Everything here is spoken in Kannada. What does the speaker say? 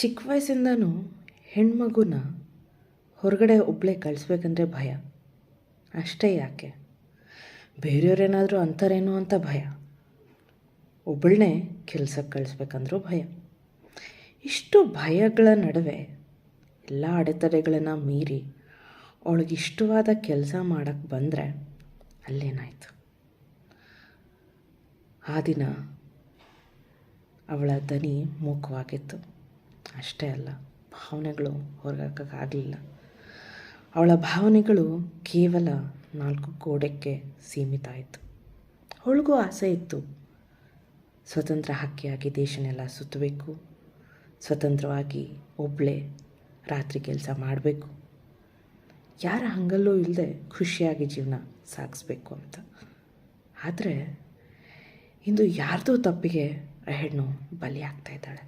ಚಿಕ್ಕ ವಯಸ್ಸಿಂದನೂ ಹೆಣ್ಮಗುನ ಹೊರಗಡೆ ಒಬ್ಬಳೇ ಕಳಿಸ್ಬೇಕಂದ್ರೆ ಭಯ. ಅಷ್ಟೇ ಯಾಕೆ, ಬೇರೆಯವರೇನಾದರೂ ಅಂತಾರೇನೋ ಅಂತ ಭಯ. ಒಬ್ಬಳನ್ನೇ ಕೆಲಸಕ್ಕೆ ಕಳಿಸ್ಬೇಕಂದ್ರೂ ಭಯ. ಇಷ್ಟು ಭಯಗಳ ನಡುವೆ ಎಲ್ಲ ಅಡೆತಡೆಗಳನ್ನು ಮೀರಿ ಅವಳಿಗೆ ಇಷ್ಟವಾದ ಕೆಲಸ ಮಾಡೋಕ್ಕೆ ಬಂದರೆ ಅಲ್ಲೇನಾಯಿತು. ಆ ದಿನ ಅವಳ ದನಿ ಮೂಕವಾಗಿತ್ತು. ಅಷ್ಟೇ ಅಲ್ಲ, ಭಾವನೆಗಳು ಹೊರಗಾಕೋಕ್ಕಾಗಲಿಲ್ಲ. ಅವಳ ಭಾವನೆಗಳು ಕೇವಲ 4 ಗೋಡೆಗೆ ಸೀಮಿತ ಆಯಿತು. ಅವಳಿಗೂ ಆಸೆ ಇತ್ತು, ಸ್ವತಂತ್ರ ಹಕ್ಕಿಯಾಗಿ ದೇಶನೆಲ್ಲ ಸುತ್ತಬೇಕು, ಸ್ವತಂತ್ರವಾಗಿ ಒಬ್ಬಳೇ ರಾತ್ರಿ ಕೆಲಸ ಮಾಡಬೇಕು, ಯಾರ ಹಂಗಲ್ಲೂ ಇಲ್ಲದೆ ಖುಷಿಯಾಗಿ ಜೀವನ ಸಾಗಿಸ್ಬೇಕು ಅಂತ. ಆದರೆ ಇಂದು ಯಾರ್ದೋ ತಪ್ಪಿಗೆ ಆ ಹೆಣ್ಣು ಬಲಿಯಾಗ್ತಾ ಇದ್ದಾಳೆ.